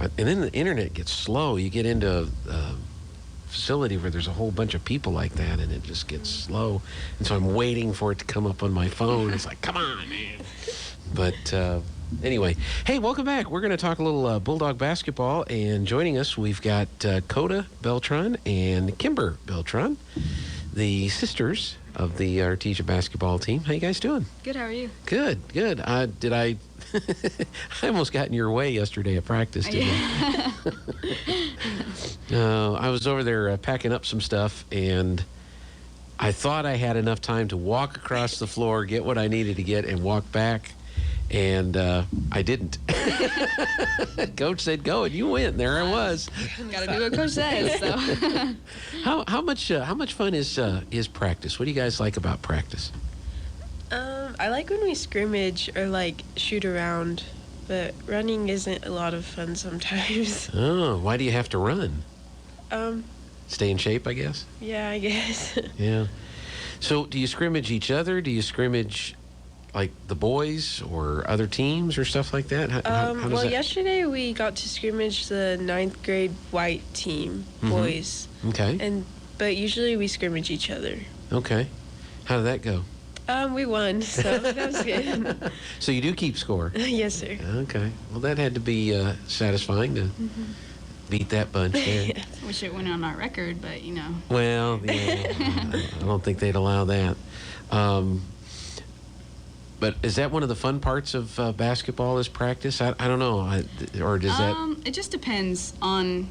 And then the internet gets slow. You get into a facility where there's a whole bunch of people like that, and it just gets slow. And so I'm waiting for it to come up on my phone. It's like, come on, man. But anyway, hey, welcome back. We're going to talk a little Bulldog basketball. And joining us, we've got Koda Beltran and Kymber Beltran, the sisters of the Artesia basketball team. How you guys doing? Good, how are you? Good. I almost got in your way yesterday at practice, didn't I? I was over there packing up some stuff, and I thought I had enough time to walk across the floor, get what I needed to get, and walk back, and I didn't. Coach said go, and you went. There I was. Got to do what Coach says. So. How much fun is practice? What do you guys like about practice? I like when we scrimmage or like shoot around, but running isn't a lot of fun sometimes. Oh, why do you have to run? Stay in shape, I guess? Yeah, I guess. Yeah. So do you scrimmage each other? Do you scrimmage like the boys or other teams or stuff like that? How does well, that... yesterday we got to scrimmage the 9th grade white team, boys. Okay. But usually we scrimmage each other. Okay. How did that go? We won, so that was good. So you do keep score? Yes, sir. Okay. Well, that had to be satisfying to beat that bunch there. Wish it went on our record, but you know. Well, yeah, I don't think they'd allow that. But is that one of the fun parts of basketball is practice? I don't know. Or does that? It just depends on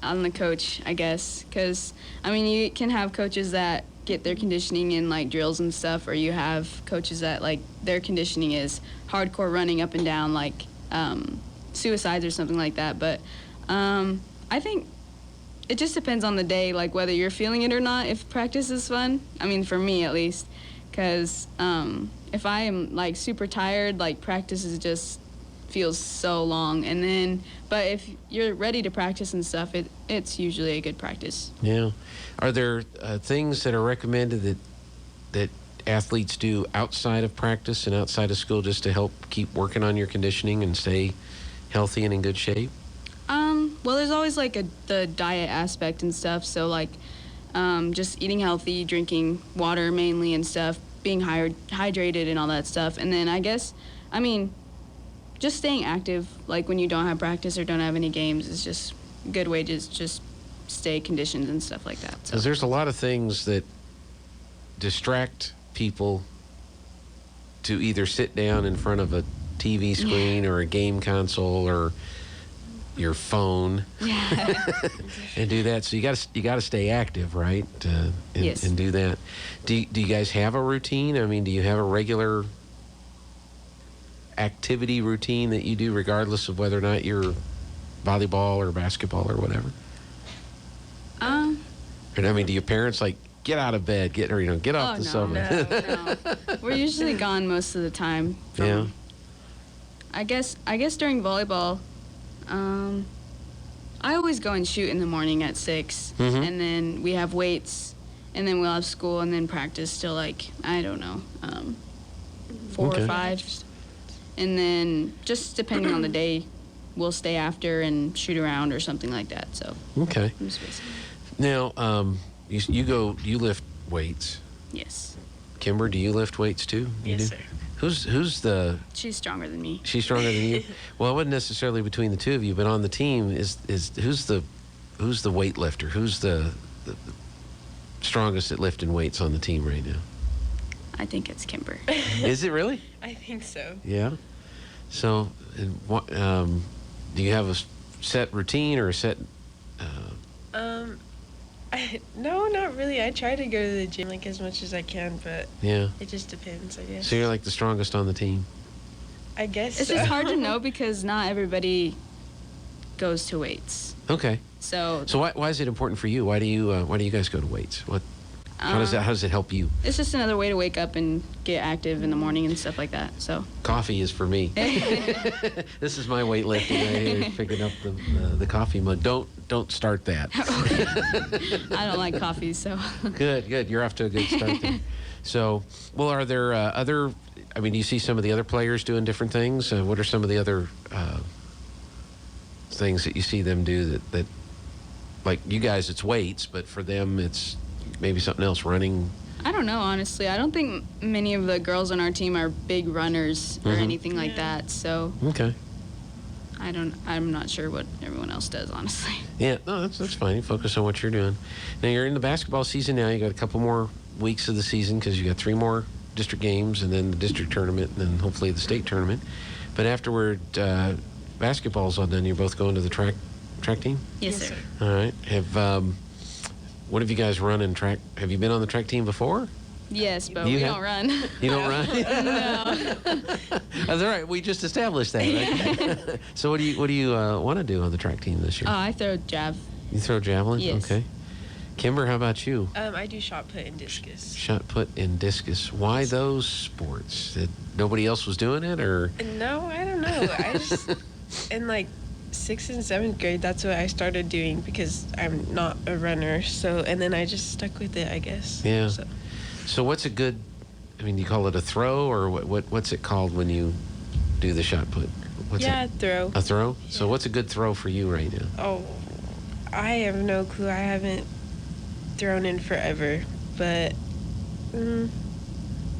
the coach, I guess. Because, I mean, you can have coaches that get their conditioning in like drills and stuff, or you have coaches that like their conditioning is hardcore running up and down like suicides or something like that. But I think it just depends on the day, like whether you're feeling it or not, if practice is fun. I mean, for me at least, because if I am like super tired, like practice is just feels so long. And then but if you're ready to practice and stuff, it's usually a good practice. Yeah. Are there things that are recommended that athletes do outside of practice and outside of school just to help keep working on your conditioning and stay healthy and in good shape? Well, there's always like the diet aspect and stuff. So like just eating healthy, drinking water mainly and stuff, being hydrated and all that stuff. And then I guess, I mean, just staying active, like when you don't have practice or don't have any games, is just a good way to just stay conditioned and stuff like that. Because there's a lot of things that distract people to either sit down in front of a TV screen or a game console or your phone and do that. So you got to stay active, right? Yes. And do that. Do you guys have a routine? I mean, do you have a regular activity routine that you do regardless of whether or not you're volleyball or basketball or whatever? And I mean, do your parents like get out of bed, get off the sofa? No. We're usually gone most of the time. Yeah. I guess during volleyball, I always go and shoot in the morning at 6, and then we have weights, and then we'll have school, and then practice till like, I don't know, 4 or 5. And then just depending on the day, we'll stay after and shoot around or something like that. So. Okay. Now, you lift weights. Yes. Kymber, do you lift weights too? Yes, sir. She's stronger than me. She's stronger than you? Well, it wasn't necessarily between the two of you, but on the team is who's the weightlifter? Who's the strongest at lifting weights on the team right now? I think it's Kymber. Is it really? I think so. Yeah. So, do you have a set routine or a set? No, not really. I try to go to the gym like as much as I can, but yeah, it just depends, I guess. So you're like the strongest on the team? I guess it's just hard to know because not everybody goes to weights. Okay. So why is it important for you? Why do you guys go to weights? How does it help you? It's just another way to wake up and get active in the morning and stuff like that. So coffee is for me. This is my weightlifting right here, picking up the coffee mug. Don't start that. I don't like coffee, so. Good. You're off to a good start there. So, well, are there other? I mean, do you see some of the other players doing different things? What are some of the other things that you see them do that like you guys, it's weights, but for them, it's maybe something else, running? I don't know, honestly. I don't think many of the girls on our team are big runners or anything like that. So Okay. I'm not sure what everyone else does, honestly. Yeah, no, that's fine. You focus on what you're doing. Now, you're in the basketball season now. You got a couple more weeks of the season because you got 3 more district games and then the district tournament and then hopefully the state tournament. But afterward, basketball's all done. You're both going to the track team? Yes, sir. All right. What have you guys run in track? Have you been on the track team before? Yes, but You we have- don't run. You don't run? No. That's all right. We just established that, right? So what do you want to do on the track team this year? I throw jav. You throw javelin? Yes. Okay. Kymber, how about you? I do shot put and discus. Shot put and discus. Why those sports? Nobody else was doing it, or? No, I don't know. I just in like 6th and 7th grade, that's what I started doing because I'm not a runner. So and then I just stuck with it, I guess. Yeah. So. So what's a good? I mean, you call it a throw, or what's it called when you do the shot put? What's Yeah, it? throw. A throw. So Yeah. what's a good throw for you right now? Oh, I have no clue. I haven't thrown in forever, but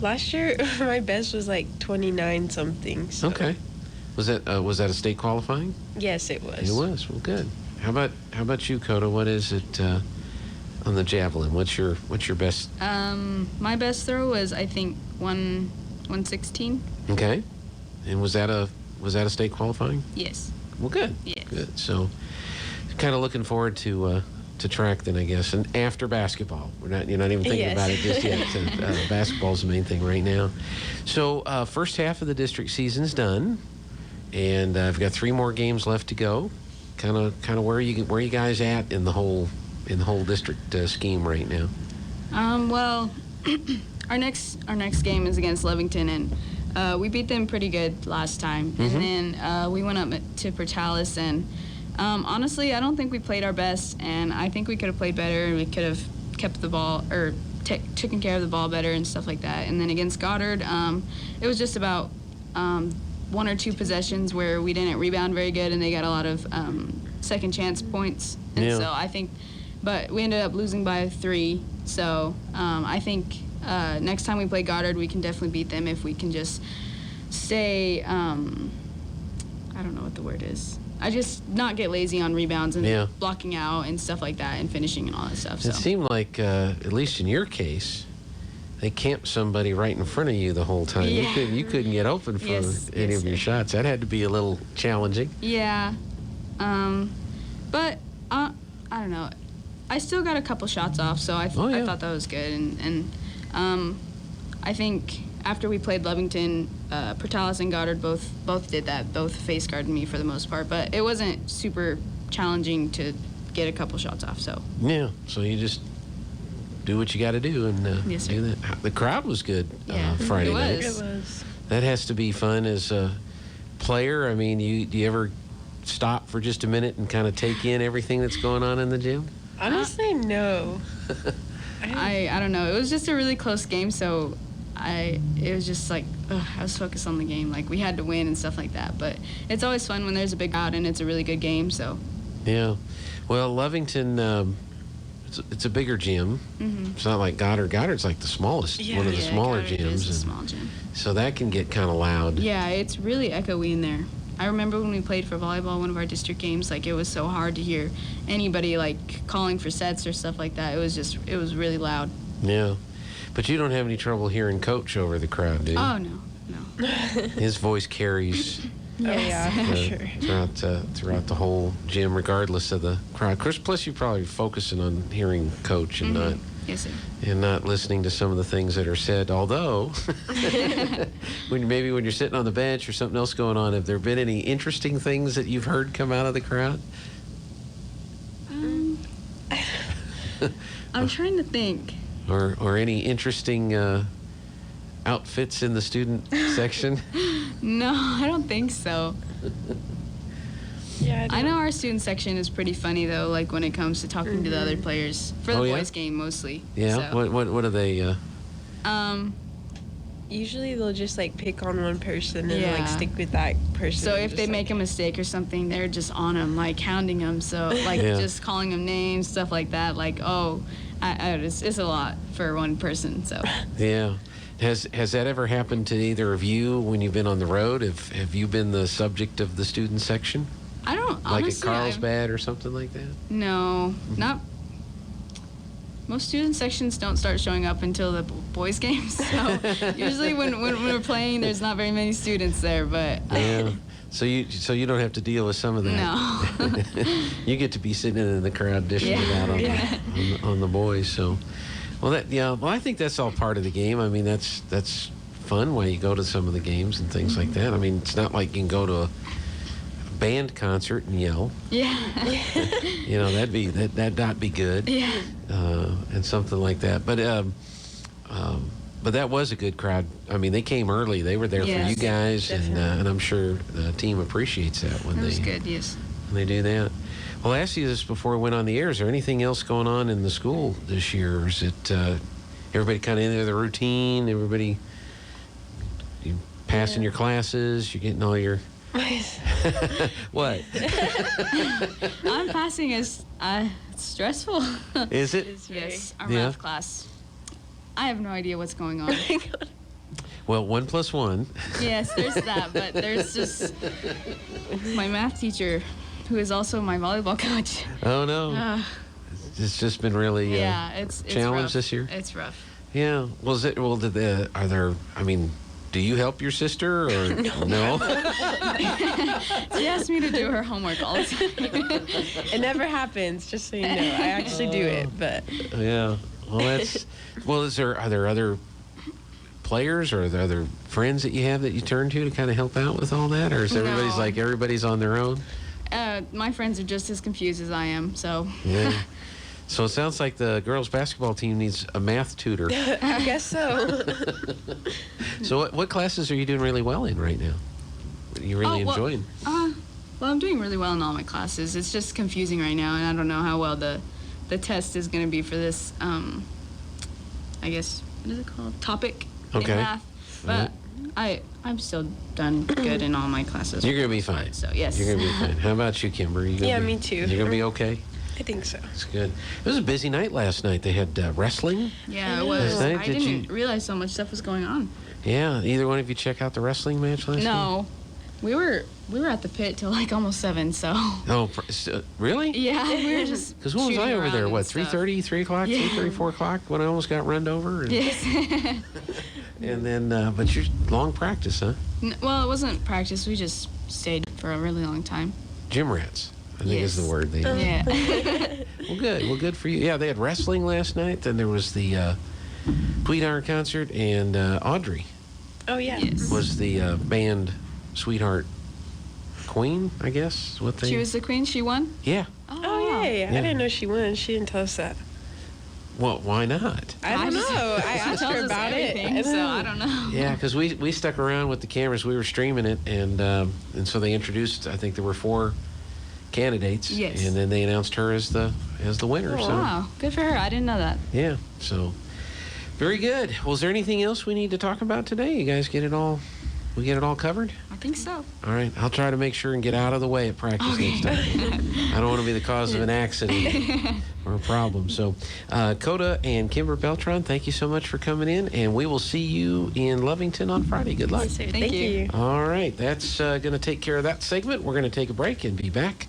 last year my best was like 29 something. So. Okay. Was that a state qualifying? Yes, it was. It was. Well, good. How about you, Koda? What is it on the javelin? What's your best? My best throw was, I think, 116. Okay. And was that a state qualifying? Yes. Well, good. Yes. Good. So, kind of looking forward to track then, I guess. And after basketball, you're not even thinking Yes. about it just yet. So, basketball's the main thing right now. So, first half of the district season's done, and I've got 3 more games left to go. Kind of where you guys at in the whole district scheme right now? Well, our next game is against Levington, and we beat them pretty good last time. And then we went up to Portales, and honestly, I don't think we played our best, and I think we could have played better, and we could have kept the ball or taken care of the ball better and stuff like that. And then against Goddard, it was just about 1 or 2 possessions where we didn't rebound very good, and they got a lot of second chance points. And Yeah. so I think, but we ended up losing by 3. So I think next time we play Goddard, we can definitely beat them if we can just stay, I don't know what the word is. I just not get lazy on rebounds and blocking out and stuff like that and finishing and all that stuff. So. It seemed like, at least in your case, they camped somebody right in front of you the whole time. Yeah. You couldn't get open for any of your shots. That had to be a little challenging. Yeah. But I don't know. I still got a couple shots off, so I thought that was good. And I think after we played Levington, Portales and Goddard both did that. Both face guarded me for the most part, but it wasn't super challenging to get a couple shots off. So Yeah. So you just do what you got to do and Yes, sir. do that. The crowd was good Yeah, Friday it night. was. It was. That has to be fun as a player. I mean, do you ever stop for just a minute and kind of take in everything that's going on in the gym? Honestly, no. I don't know. It was just a really close game, so it was just like I was focused on the game. Like we had to win and stuff like that. But it's always fun when there's a big crowd and it's a really good game. So Yeah. Well, Lovington, it's a bigger gym. It's not like Goddard. Goddard's like the smallest, one of the smaller Goddard gyms. is a and small gym. so that can get kind of loud. Yeah, it's really echoey in there. I remember when we played for volleyball, one of our district games, like it was so hard to hear anybody like calling for sets or stuff like that. It was really loud. Yeah. But you don't have any trouble hearing Coach over the crowd, do you? Oh no. His voice carries Oh yeah, for sure. throughout the whole gym, regardless of the crowd. Plus, you're probably focusing on hearing Coach and not Yes, sir. and not listening to some of the things that are said. Although, when you're sitting on the bench or something else going on, have there been any interesting things that you've heard come out of the crowd? I'm trying to think. Or any interesting outfits in the student section? No, I don't think so. Yeah, I know our student section is pretty funny though, like when it comes to talking to the other players for the Oh, yeah? boys game mostly. Yeah. So, What are they? Usually they'll just like pick on one person and Yeah. like stick with that person. So and if just, they like, make a mistake or something, they're just on them, like hounding them. So like Yeah. just calling them names, stuff like that. Like, oh, it's a lot for one person. So Yeah. Has that ever happened to either of you when you've been on the road? Have you been the subject of the student section? I don't Like honestly. at Carlsbad or something like that? No, not. Most student sections don't start showing up until the boys' games. So usually when we're playing, there's not very many students there. But Yeah. So you don't have to deal with some of that. no. You get to be sitting in the crowd dishing it Yeah. out on, Yeah. on the boys. So, well, I think that's all part of the game. I mean, that's fun when you go to some of the games and things like that. I mean, it's not like you can go to a band concert and yell. Yeah. You know, that'd not be good. Yeah. And something like that. But that was a good crowd. I mean, they came early. They were there for Yes, you guys, definitely. and I'm sure the team appreciates that when That was they good. Yes. when they do that. Well, I asked you this before we went on the air. Is there anything else going on in the school this year? Or is it everybody kind of into the routine? Everybody you passing your classes? You're getting all your what? I'm passing as it's stressful. Is it? Yes, our Yeah. math class. I have no idea what's going on. Well, 1 + 1. Yes, there's that, but there's just my math teacher, who is also my volleyball coach. Oh no, Uh, it's just been really yeah, it's challenged rough. this year. It's rough. Yeah. Was it? Well, are there? I mean, do you help your sister or no? She asked me to do her homework all the time. It never happens, just so you know. I actually do it, but Yeah. Well, that's. Well, are there other players or are there other friends that you have that you turn to kind of help out with all that, or is everybody's on their own? My friends are just as confused as I am, so Yeah. So it sounds like the girls' basketball team needs a math tutor. I guess so. So what classes are you doing really well in right now? What are you really enjoying? Well, I'm doing really well in all my classes. It's just confusing right now, and I don't know how well the test is going to be for this. I guess what is it called? Topic Okay. in math. But I'm still done good in all my classes. You're gonna be fine. So yes. You're gonna be fine. How about you, Kymber? Yeah, me too. You're gonna be okay. I think so. That's good. It was a busy night last night. They had wrestling. Yeah, it was. Last night, I did didn't you- realize so much stuff was going on. Yeah. Either one of you check out the wrestling match last night? No, we were at the pit till like almost 7. So Oh, really? yeah, we were just. Because when was shooting I over around there? and What, stuff. 3:30, 3 o'clock, Yeah. 3:30, 4 o'clock when I almost got run over? And, Yes. and then, but you're long practice, huh? Well, it wasn't practice. We just stayed for a really long time. Gym rats, I think is the Yes. word they use. Yeah. Well, good. Well, good for you. Yeah, they had wrestling last night. Then there was the Sweetheart concert, and Audrey Oh, yeah. Yes. was the band Sweetheart Queen, I guess. What they? She was the queen. She won. Yeah. Oh, wow. yay. Yeah. I didn't know she won. She didn't tell us that. Well, why not? I don't just- know. I she asked tells her us about it. everything, so I don't know. Yeah, because we stuck around with the cameras. We were streaming it, and so they introduced. I think there were 4 candidates. Yes. And then they announced her as the winner. Oh, so Wow, good for her. I didn't know that. yeah. So very good. Well, is there anything else we need to talk about today? You guys get it all. We get it all covered? I think so. All right. I'll try to make sure and get out of the way at practice next time. I don't want to be the cause of an accident or a problem. So, Koda and Kymber Beltran, thank you so much for coming in, and we will see you in Lovington on Friday. Good luck. Yes, sir. Thank Thank you. you. All right. That's going to take care of that segment. We're going to take a break and be back